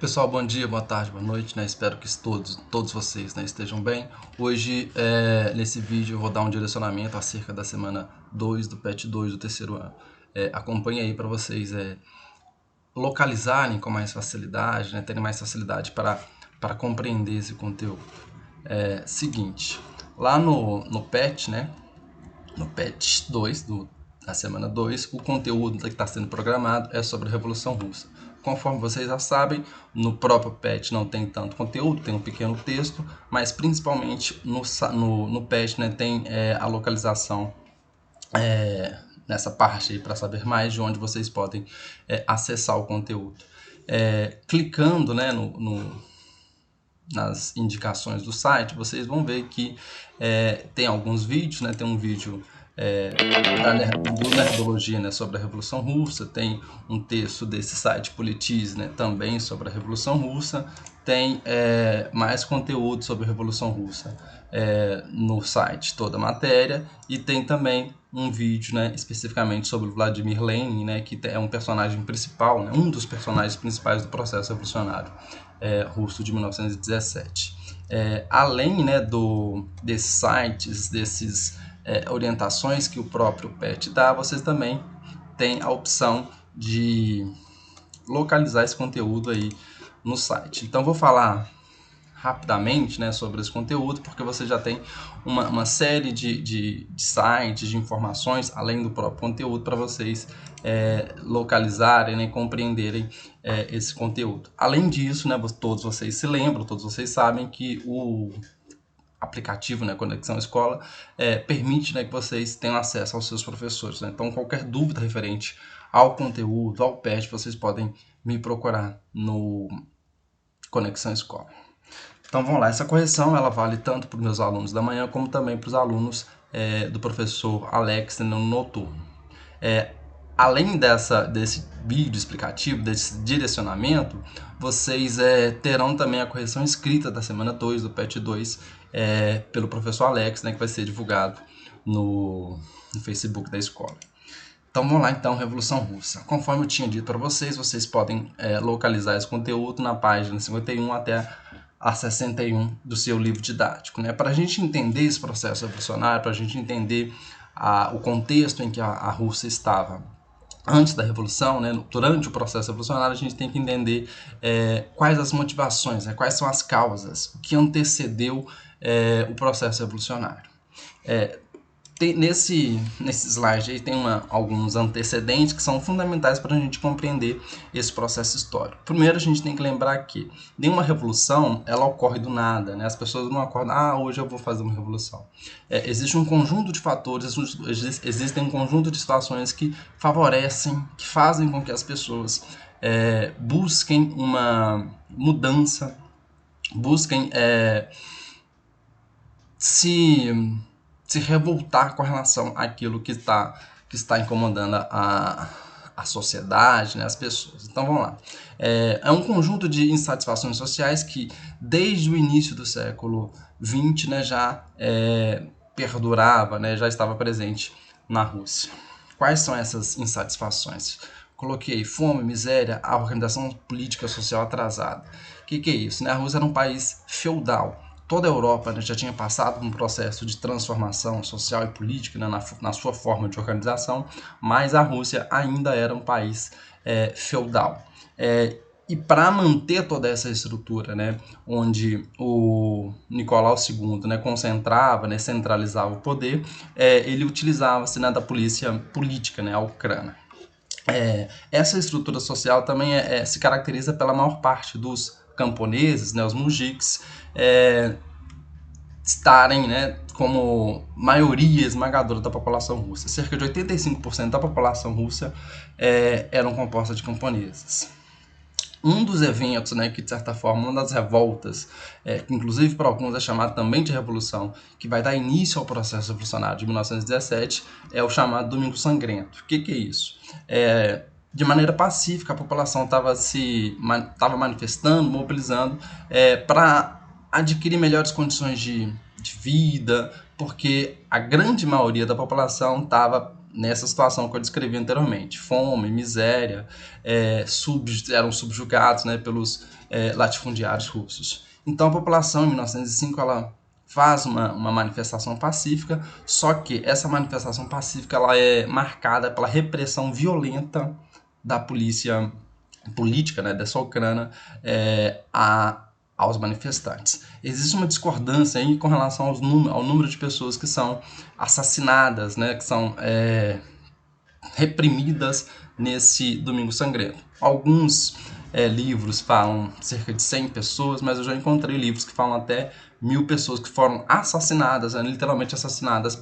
Pessoal, bom dia, boa tarde, boa noite, né? Espero que todos vocês, né, estejam bem. Hoje, nesse vídeo, eu vou dar um direcionamento acerca da semana 2 do PET 2 do terceiro ano. Acompanhe aí para vocês localizarem com mais facilidade, né, terem mais facilidade para compreender esse conteúdo. Seguinte, lá no PET, né, no PET 2 da semana 2, o conteúdo que está sendo programado é sobre a Revolução Russa. Conforme vocês já sabem, no próprio PET não tem tanto conteúdo, tem um pequeno texto, mas principalmente no PET, né, tem a localização nessa parte para saber mais de onde vocês podem acessar o conteúdo. Clicando, né, nas indicações do site, vocês vão ver que tem alguns vídeos, né? Tem um vídeo do Nerdologia, né, sobre a Revolução Russa, tem um texto desse site Politize, né, também sobre a Revolução Russa, tem mais conteúdo sobre a Revolução Russa no site, toda a matéria, e tem também um vídeo, né, especificamente sobre o Vladimir Lenin, né, que é um personagem principal, né, um dos personagens principais do processo revolucionário russo de 1917. Além, né, desses sites, desses orientações que o próprio PET dá, vocês também têm a opção de localizar esse conteúdo aí no site. Então vou falar rapidamente, né, sobre esse conteúdo, porque você já tem uma série de sites, de informações, além do próprio conteúdo, para vocês localizarem, né, compreenderem esse conteúdo. Além disso, né, todos vocês se lembram, todos vocês sabem que o aplicativo, né, Conexão Escola, permite, né, que vocês tenham acesso aos seus professores, né? Então, qualquer dúvida referente ao conteúdo, ao PET, vocês podem me procurar no Conexão Escola. Então, vamos lá. Essa correção ela vale tanto para os meus alunos da manhã, como também para os alunos do professor Alex no noturno. Além desse vídeo explicativo, desse direcionamento, vocês terão também a correção escrita da semana 2 do PET 2 pelo professor Alex, né, que vai ser divulgado no Facebook da escola. Então vamos lá, então, Revolução Russa. Conforme eu tinha dito para vocês, vocês podem localizar esse conteúdo na página 51 até a 61 do seu livro didático, né? Para a gente entender esse processo revolucionário, para a gente entender o contexto em que a Rússia estava antes da Revolução, né, durante o processo revolucionário, a gente tem que entender quais as motivações, né, quais são as causas, o que antecedeu o processo revolucionário. Nesse slide aí tem alguns antecedentes que são fundamentais para a gente compreender esse processo histórico. Primeiro, a gente tem que lembrar que nenhuma revolução ela ocorre do nada, né? As pessoas não acordam, hoje eu vou fazer uma revolução. Existe um conjunto de fatores, existem um conjunto de situações que favorecem, que fazem com que as pessoas busquem uma mudança, busquem se revoltar com relação àquilo que está incomodando a sociedade, né, as pessoas. Então vamos lá. É um conjunto de insatisfações sociais que desde o início do século XX, né, já perdurava, né, já estava presente na Rússia. Quais são essas insatisfações? Coloquei fome, miséria, a organização política social atrasada. O que é isso? Né? A Rússia era um país feudal. Toda a Europa, né, já tinha passado por um processo de transformação social e política, né, na sua forma de organização, mas a Rússia ainda era um país feudal. E para manter toda essa estrutura, né, onde o Nicolau II, né, concentrava, né, centralizava o poder, ele utilizava-se, né, da polícia política, né, a Ucrânia. Essa estrutura social também se caracteriza pela maior parte dos camponeses, né, os mujiks, estarem, né, como maioria esmagadora da população russa. Cerca de 85% da população russa eram composta de camponeses. Um dos eventos, né, que de certa forma, uma das revoltas, que inclusive para alguns é chamado também de revolução, que vai dar início ao processo revolucionário de 1917, é o chamado Domingo Sangrento. O que é isso? De maneira pacífica, a população estava manifestando, mobilizando para adquirir melhores condições de vida, porque a grande maioria da população estava nessa situação que eu descrevi anteriormente, fome, miséria, eram subjugados, né, pelos latifundiários russos. Então a população, em 1905, ela faz uma manifestação pacífica, só que essa manifestação pacífica ela é marcada pela repressão violenta da polícia política, né, dessa Ucrânia aos manifestantes. Existe uma discordância aí com relação ao número de pessoas que são assassinadas, né, que são reprimidas nesse Domingo Sangrento. Alguns livros falam cerca de 100 pessoas, mas eu já encontrei livros que falam até 1000 pessoas que foram assassinadas, literalmente assassinadas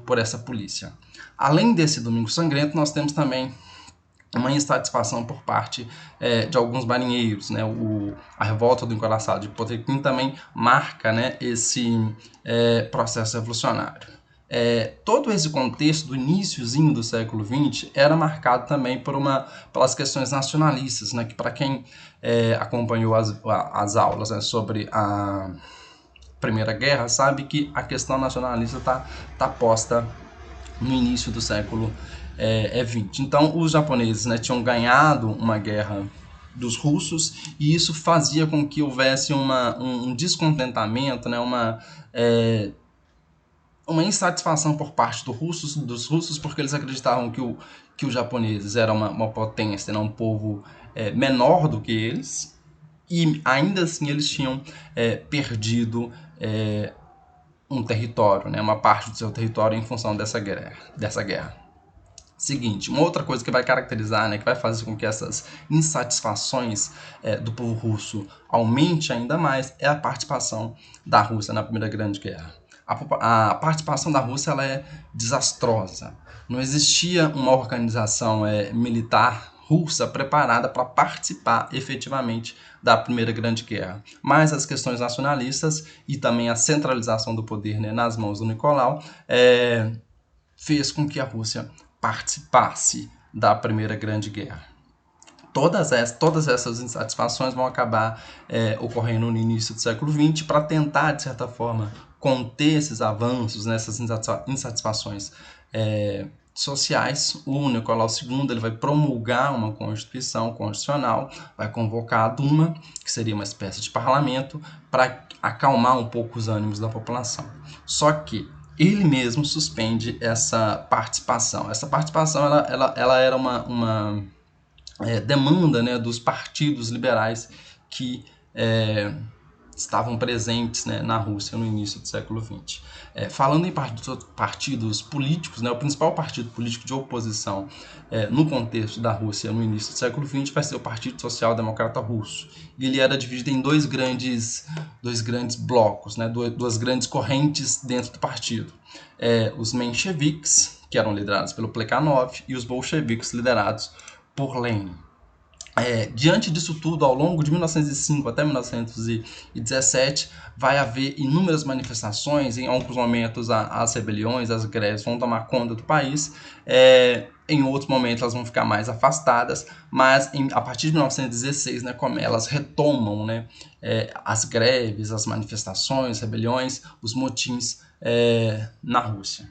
por essa polícia. Além desse Domingo Sangrento, nós temos também uma insatisfação por parte de alguns marinheiros, né? A revolta do encoraçado de Potemkin também marca, né, esse processo revolucionário. Todo esse contexto do iniciozinho do século XX era marcado também pelas questões nacionalistas, né, que para quem acompanhou as aulas, né, sobre a Primeira Guerra sabe que a questão nacionalista tá posta no início do século XX. Então os japoneses, né, tinham ganhado uma guerra dos russos e isso fazia com que houvesse um descontentamento, né, uma insatisfação por parte dos russos, porque eles acreditavam que os japoneses eram uma potência, né, um povo menor do que eles, e ainda assim eles tinham perdido um território, né, uma parte do seu território em função dessa guerra. Seguinte, uma outra coisa que vai caracterizar, né, que vai fazer com que essas insatisfações do povo russo aumente ainda mais, é a participação da Rússia na Primeira Grande Guerra. A participação da Rússia ela é desastrosa. Não existia uma organização militar russa preparada para participar efetivamente da Primeira Grande Guerra. Mas as questões nacionalistas e também a centralização do poder, né, nas mãos do Nicolau fez com que a Rússia participasse da Primeira Grande Guerra. Todas essas insatisfações vão acabar ocorrendo no início do século XX para tentar, de certa forma, conter esses avanços, nessas insatisfações sociais. O Nicolau II ele vai promulgar uma constituição constitucional, vai convocar a Duma, que seria uma espécie de parlamento, para acalmar um pouco os ânimos da população. Só que ele mesmo suspende essa participação. Essa participação ela era uma demanda, né, dos partidos liberais que estavam presentes, né, na Rússia no início do século XX. Falando em partidos políticos, né, o principal partido político de oposição no contexto da Rússia no início do século XX vai ser o Partido Social Democrata Russo. E ele era dividido em dois grandes blocos, né, duas grandes correntes dentro do partido. Os mencheviques, que eram liderados pelo Plekhanov, e os bolcheviques, liderados por Lenin. Diante disso tudo, ao longo de 1905 até 1917, vai haver inúmeras manifestações. Em alguns momentos, as rebeliões, as greves vão tomar conta do país. Em outros momentos, elas vão ficar mais afastadas. Mas, a partir de 1916, né, como elas retomam, né, as greves, as manifestações, rebeliões, os motins na Rússia.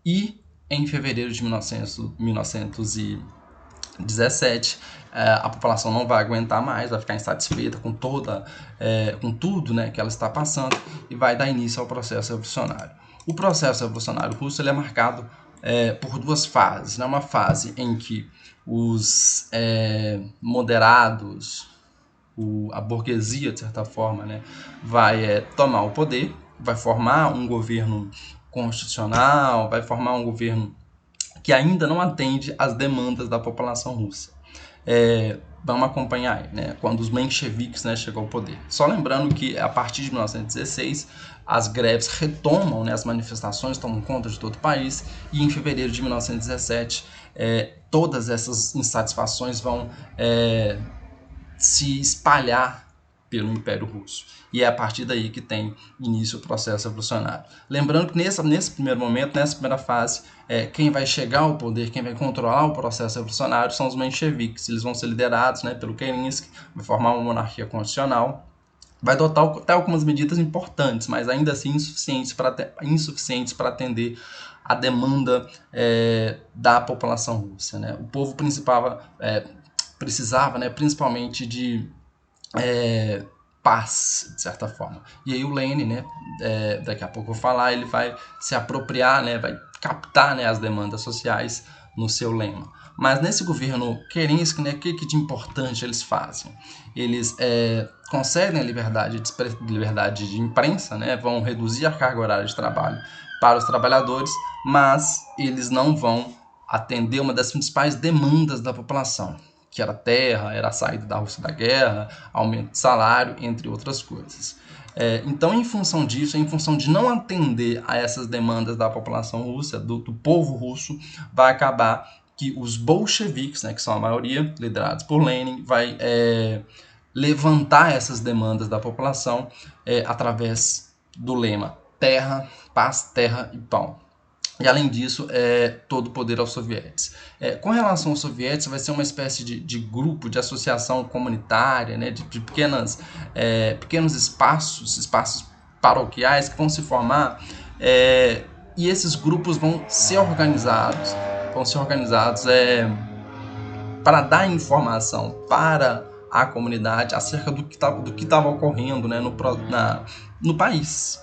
E, em fevereiro de 1917, a população não vai aguentar mais, vai ficar insatisfeita com tudo, né, que ela está passando e vai dar início ao processo revolucionário. O processo revolucionário russo ele é marcado por duas fases, né? Uma fase em que os moderados, a burguesia, de certa forma, né, vai tomar o poder, vai formar um governo constitucional, vai formar um governo que ainda não atende às demandas da população russa. Vamos acompanhar aí, né, quando os mencheviques, né, chegam ao poder. Só lembrando que a partir de 1916 as greves retomam, né, as manifestações tomam conta de todo o país e em fevereiro de 1917 todas essas insatisfações vão se espalhar pelo Império Russo. E é a partir daí que tem início o processo revolucionário. Lembrando que nesse primeiro momento, nessa primeira fase, quem vai chegar ao poder, quem vai controlar o processo revolucionário são os mencheviques. Eles vão ser liderados, né, pelo Kerensky, vai formar uma monarquia constitucional, vai adotar até algumas medidas importantes, mas ainda assim insuficientes para atender a demanda da população russa, né? O povo precisava, né, principalmente de paz, de certa forma. E aí o Lenin, né, daqui a pouco eu vou falar, ele vai se apropriar, né, vai captar, né, as demandas sociais no seu lema. Mas nesse governo Kerensky, né, o que de importante eles fazem? Eles concedem a liberdade de imprensa, né, vão reduzir a carga horária de trabalho para os trabalhadores, mas eles não vão atender uma das principais demandas da população, que era terra, era a saída da Rússia da guerra, aumento de salário, entre outras coisas. Então, em função disso, em função de não atender a essas demandas da população russa, do povo russo, vai acabar que os bolcheviques, né, que são a maioria, liderados por Lenin, vai levantar essas demandas da população através do lema terra, paz, terra e pão. E além disso, todo o poder aos sovietes. Com relação aos sovietes, vai ser uma espécie de grupo, de associação comunitária, né, de pequenos espaços paroquiais que vão se formar, e esses grupos vão ser organizados para dar informação para a comunidade acerca do que estava ocorrendo, né, no país.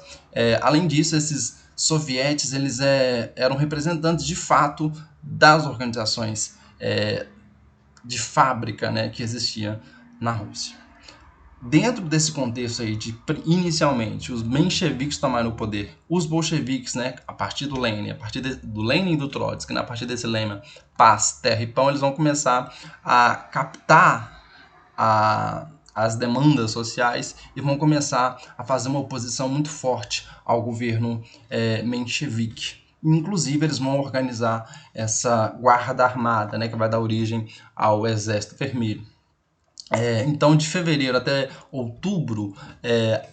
Além disso, esses sovietes eles eram representantes de fato das organizações de fábrica, né, que existia na Rússia. Dentro desse contexto aí de inicialmente os mencheviques tomaram o poder, os bolcheviques, né, a partir do Lenin, do Lenin e do Trotsky, né, a partir desse lema paz, terra e pão, eles vão começar a captar as demandas sociais e vão começar a fazer uma oposição muito forte ao governo menchevique. Inclusive, eles vão organizar essa guarda armada, né, que vai dar origem ao Exército Vermelho. Então, de fevereiro até outubro,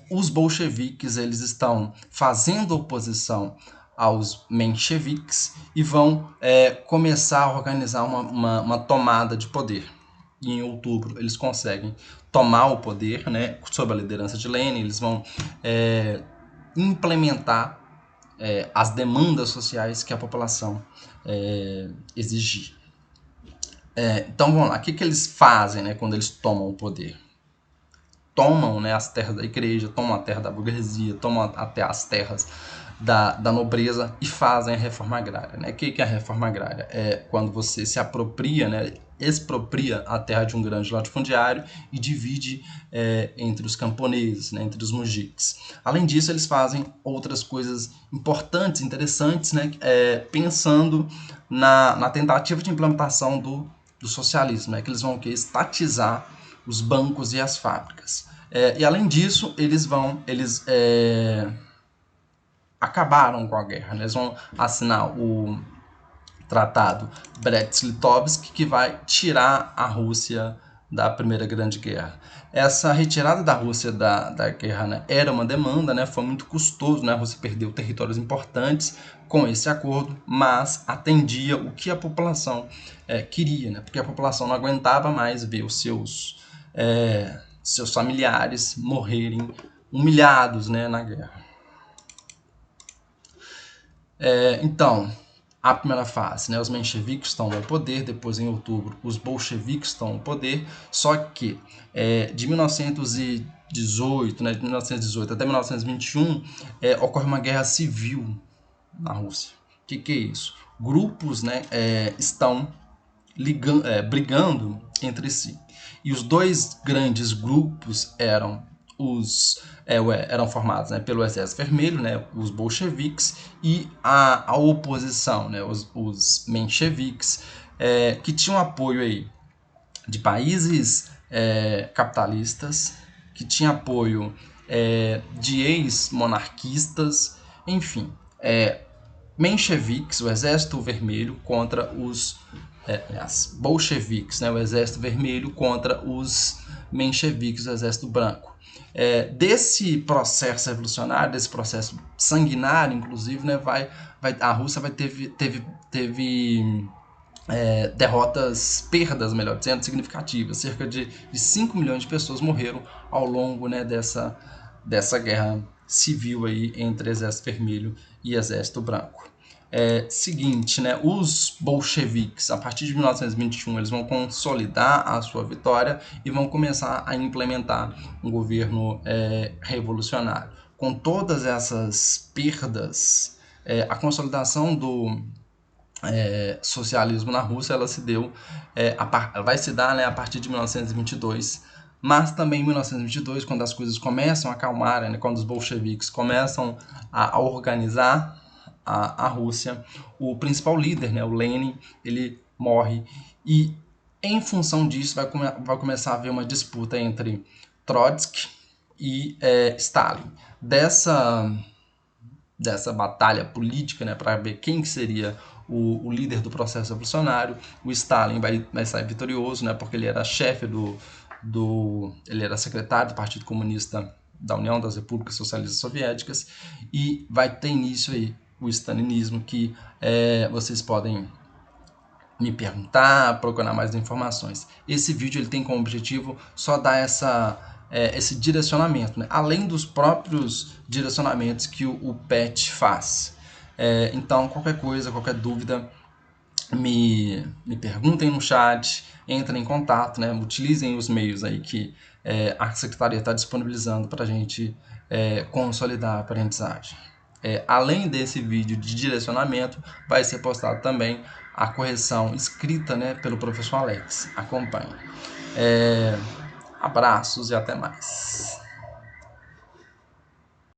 os bolcheviques eles estão fazendo oposição aos mencheviques e vão começar a organizar uma tomada de poder. E em outubro eles conseguem tomar o poder, né, sob a liderança de Lenin. Eles vão implementar as demandas sociais que a população exigia. Então vamos lá, o que eles fazem, né, quando eles tomam o poder? Tomam, né, as terras da igreja, tomam a terra da burguesia, tomam até as terras da nobreza e fazem a reforma agrária, né? O que é a reforma agrária? É quando você se apropria, né, expropria a terra de um grande latifundiário e divide entre os camponeses, né, entre os mujiques. Além disso, eles fazem outras coisas importantes, interessantes, né, pensando na tentativa de implementação do socialismo, né, que eles vão estatizar os bancos e as fábricas. E além disso, eles acabaram com a guerra, né? Eles vão assinar o tratado Brest-Litovsk, que vai tirar a Rússia da Primeira Grande Guerra. Essa retirada da Rússia da guerra, né, era uma demanda, né, foi muito custoso, né, a Rússia perdeu territórios importantes com esse acordo, mas atendia o que a população queria, né, porque a população não aguentava mais ver os seus familiares morrerem humilhados, né, na guerra. Então, a primeira fase, né, os mencheviques estão no poder, depois em outubro os bolcheviques estão no poder, só que de 1918, né, de 1918 até 1921 ocorre uma guerra civil na Rússia. O que é isso? Grupos, né, estão brigando entre si. E os dois grandes grupos eram formados, né, pelo Exército Vermelho, né, os bolcheviques, e a oposição, né, os mencheviques, que tinham apoio aí de países capitalistas, que tinha apoio de ex-monarquistas, enfim, mencheviques, o Exército Vermelho, contra os bolcheviques, né, o Exército Vermelho contra os mencheviques, o Exército Branco. Desse processo revolucionário, desse processo sanguinário, inclusive, né, a Rússia teve perdas, melhor dizendo, significativas. Cerca de 5 milhões de pessoas morreram ao longo, né, dessa guerra civil aí entre Exército Vermelho e Exército Branco. seguinte, né, os bolcheviques, a partir de 1921, eles vão consolidar a sua vitória e vão começar a implementar um governo revolucionário. Com todas essas perdas, a consolidação do socialismo na Rússia, ela se deu, ela vai se dar, né, a partir de 1922, mas também em 1922, quando as coisas começam a acalmarem, né, quando os bolcheviques começam a organizar a Rússia, o principal líder, né, o Lenin, ele morre e em função disso vai começar a haver uma disputa entre Trotsky e Stalin. Dessa batalha política, né, para ver quem que seria o líder do processo revolucionário, o Stalin vai sair vitorioso, né, porque ele era chefe ele era secretário do Partido Comunista da União das Repúblicas Socialistas Soviéticas, e vai ter início aí o stalinismo, que vocês podem me perguntar, procurar mais informações. Esse vídeo ele tem como objetivo só dar esse direcionamento, né? Além dos próprios direcionamentos que o PET faz. Então, qualquer coisa, qualquer dúvida, me perguntem no chat, entrem em contato, né? Utilizem os meios aí que a Secretaria está disponibilizando para a gente consolidar a aprendizagem. Além desse vídeo de direcionamento, vai ser postado também a correção escrita, né, pelo professor Alex. Acompanhe. Abraços e até mais.